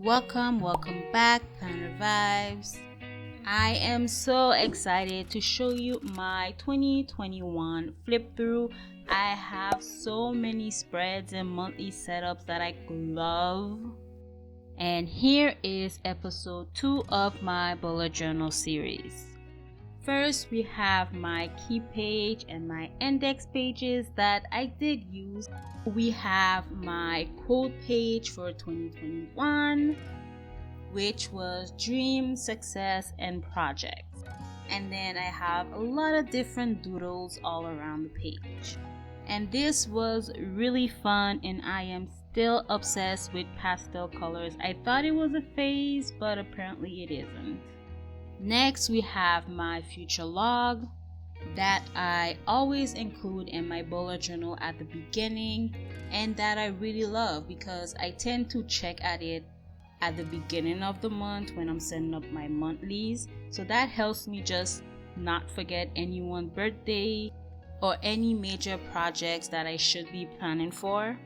Welcome back, PlannerVibez. I am so excited to show you my 2021 flip through. I have so many spreads and monthly setups that I love. And here is episode 2 of my bullet journal series. First, we have my key page and my index pages that I did use. We have my quote page for 2021, which was dream, success, and projects. And then I have a lot of different doodles all around the page. And this was really fun, and I am still obsessed with pastel colors. I thought it was a phase, but apparently it isn't. Next, we have my future log that I always include in my bullet journal at the beginning, and that I really love because I tend to check at it at the beginning of the month when I'm setting up my monthlies. So that helps me just not forget anyone's birthday or any major projects that I should be planning for.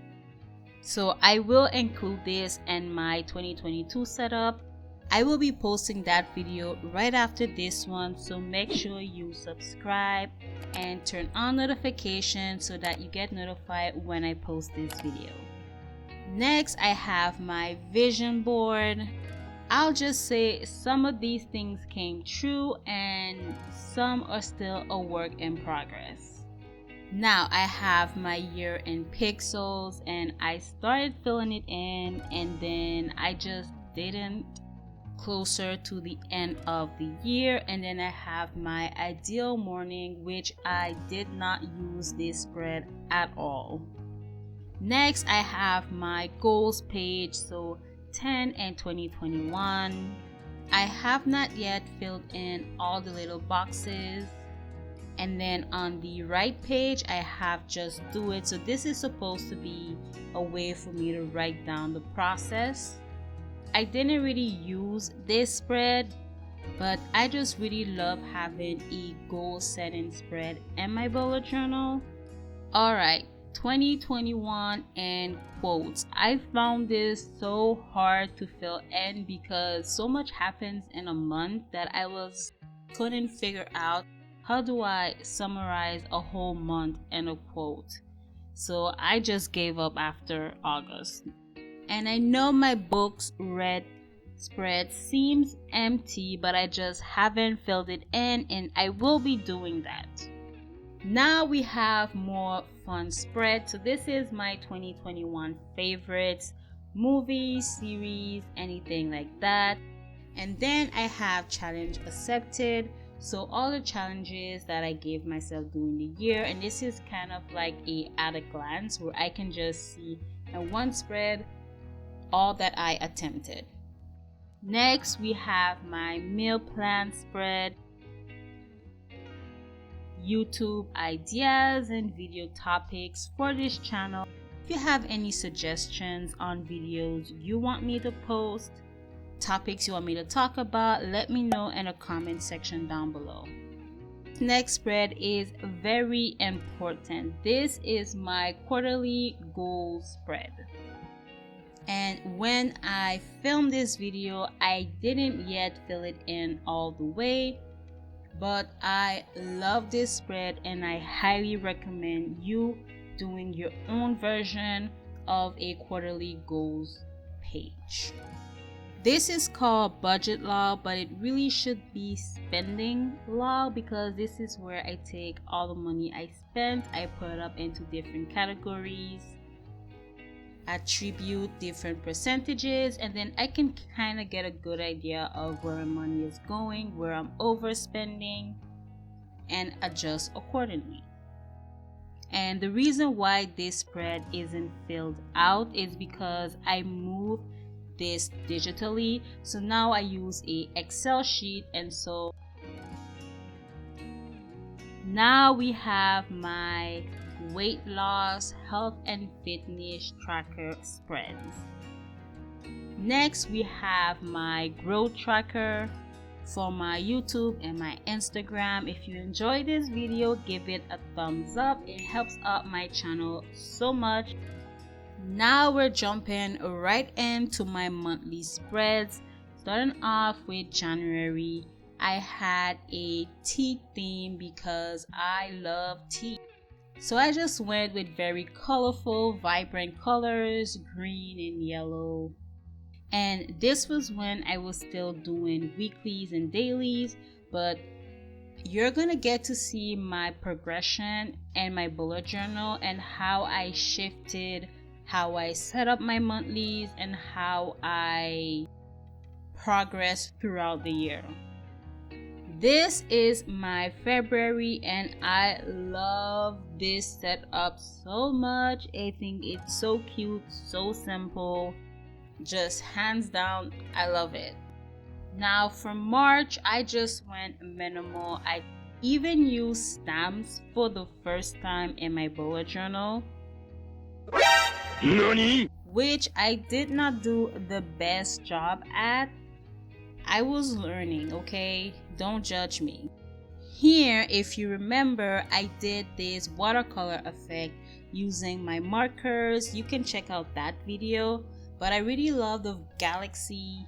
So I will include this in my 2022 setup. I will be posting that video right after this one, so make sure you subscribe and turn on notifications so that you get notified when I post this video. Next, I have my vision board. I'll just say some of these things came true and some are still a work in progress. Now I have my year in pixels, and I started filling it in and then I just didn't closer to the end of the year. And then I have my ideal morning, which I did not use this spread at all. Next, I have my goals page, so 10 and 2021. I have not yet filled in all the little boxes. And then on the right page, I have just do it. So this is supposed to be a way for me to write down the process. I didn't really use this spread, but I just really love having a goal setting spread in my bullet journal. Alright, 2021 and quotes. I found this so hard to fill in because so much happens in a month that I couldn't figure out how do I summarize a whole month in a quote. So I just gave up after August. And I know my book's red spread seems empty, but I just haven't filled it in, and I will be doing that. Now we have more fun spreads. So this is my 2021 favorites, movies, series, anything like that. And then I have challenge accepted. So all the challenges that I gave myself during the year, and this is kind of like a at a glance where I can just see in one spread all that I attempted. Next, we have my meal plan spread, YouTube ideas and video topics for this channel. If you have any suggestions on videos you want me to post, topics you want me to talk about, let me know in the comment section down below. Next spread is very important. This is my quarterly goal spread. And when I filmed this video, I didn't yet fill it in all the way, but I love this spread and I highly recommend you doing your own version of a quarterly goals page. This is called budget log, but it really should be spending log because this is where I take all the money I spent, I put it up into different categories, attribute different percentages, and then I can kind of get a good idea of where my money is going, where I'm overspending, and adjust accordingly. And the reason why this spread isn't filled out is because I moved this digitally. So now I use a Excel sheet, and so now we have my weight loss, health and fitness tracker spreads. Next, we have my growth tracker for my YouTube and my Instagram. If you enjoyed this video, give it a thumbs up. It helps out my channel so much. Now we're jumping right into my monthly spreads. Starting off with January, I had a tea theme because I love tea. So I just went with very colorful, vibrant colors, green and yellow. And this was when I was still doing weeklies and dailies, but you're gonna get to see my progression and my bullet journal and how I shifted, how I set up my monthlies, and how I progress throughout the year. This is my February and I love this setup so much. I think it's so cute, so simple, just hands down, I love it. Now for March, I just went minimal. I even used stamps for the first time in my bullet journal. NANI? Which I did not do the best job at. I was learning, okay? Don't judge me. Here, if you remember, I did this watercolor effect using my markers. You can check out that video. But I really love the galaxy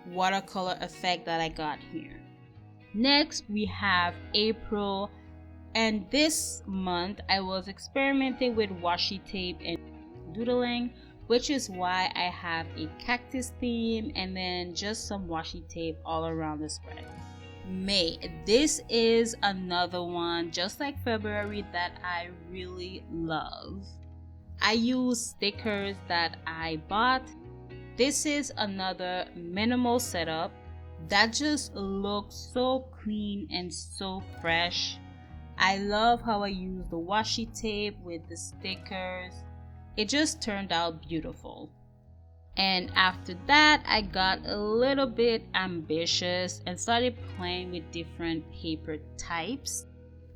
watercolor effect that I got here. Next, we have April. And this month, I was experimenting with washi tape and doodling, which is why I have a cactus theme and then just some washi tape all around the spread. May, this is another one just like February that I really love. I use stickers that I bought. This is another minimal setup that just looks so clean and so fresh. I love how I use the washi tape with the stickers. It just turned out beautiful. And after that, I got a little bit ambitious and started playing with different paper types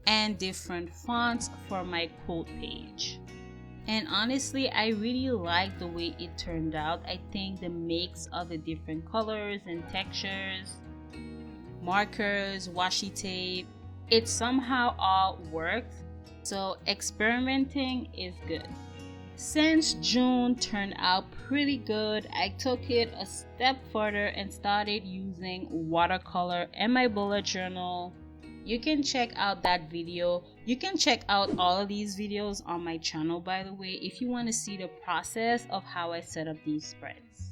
and different fonts for my quote page. And honestly, I really like the way it turned out. I think the mix of the different colors and textures, markers, washi tape, it somehow all worked. So experimenting is good. Since June turned out pretty good, I took it a step further and started using watercolor in my bullet journal. You can check out that video. You can check out all of these videos on my channel, by the way, if you want to see the process of how I set up these spreads.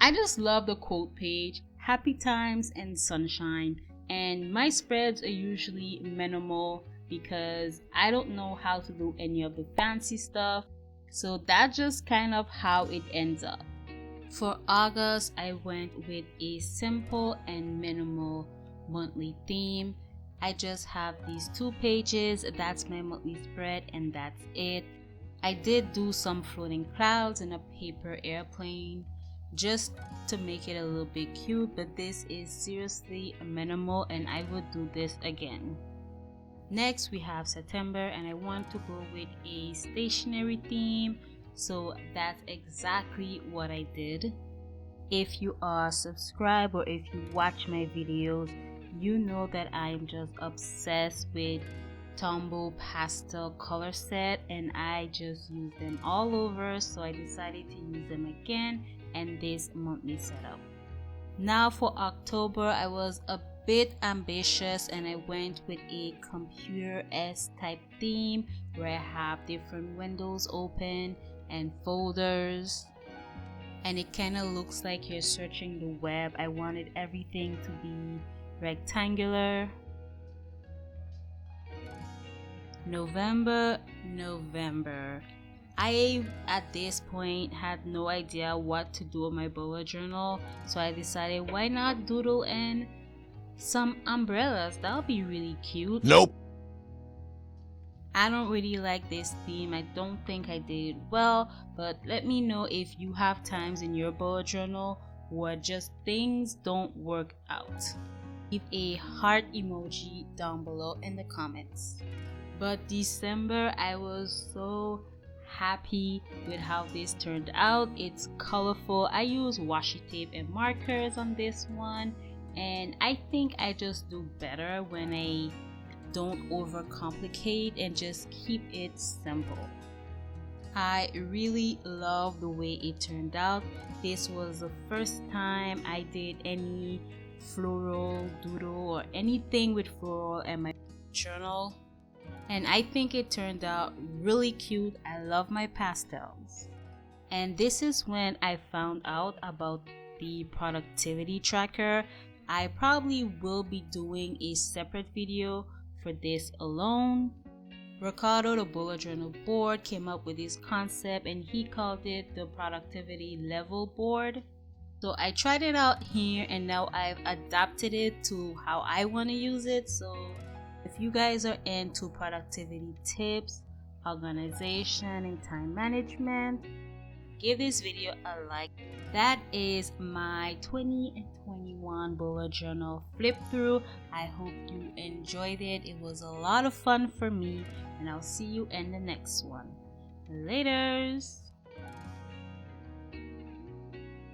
I just love the quote page, happy times and sunshine, and my spreads are usually minimal because I don't know how to do any of the fancy stuff. So that's just kind of how it ends up. For August, I went with a simple and minimal monthly theme. I just have these 2 pages. That's my monthly spread and that's it. I did do some floating clouds and a paper airplane just to make it a little bit cute, but this is seriously minimal and I would do this again. Next, we have September and I want to go with a stationery theme, so that's exactly what I did. If you are subscribed or if you watch my videos, you know that I am just obsessed with tombow pastel color set and I just use them all over, so I decided to use them again in this monthly setup. Now for October, I was a bit ambitious and I went with a computer-esque type theme where I have different windows open and folders and it kind of looks like you're searching the web. I wanted everything to be rectangular. November. I at this point had no idea what to do with my bullet journal, so I decided why not doodle in some umbrellas. That'll be really cute. Nope. I don't really like this theme. I don't think I did it well, but let me know if you have times in your bullet journal where just things don't work out. Leave a heart emoji down below in the comments. But December, I was so happy with how this turned out. It's colorful. I use washi tape and markers on this one, and I think I just do better when I don't overcomplicate and just keep it simple. I really love the way it turned out. This was the first time I did any floral doodle or anything with floral in my journal, and I think it turned out really cute. I love my pastels. And this is when I found out about the productivity tracker. I probably will be doing a separate video for this alone. Ricardo, the bullet journal board, came up with this concept and he called it the productivity level board. So I tried it out here and now I've adapted it to how I want to use it. So if you guys are into productivity tips, organization, and time management, give this video a like. That is my 2021 bullet journal flip through. I hope you enjoyed it. It was a lot of fun for me, and I'll see you in the next one. Laters.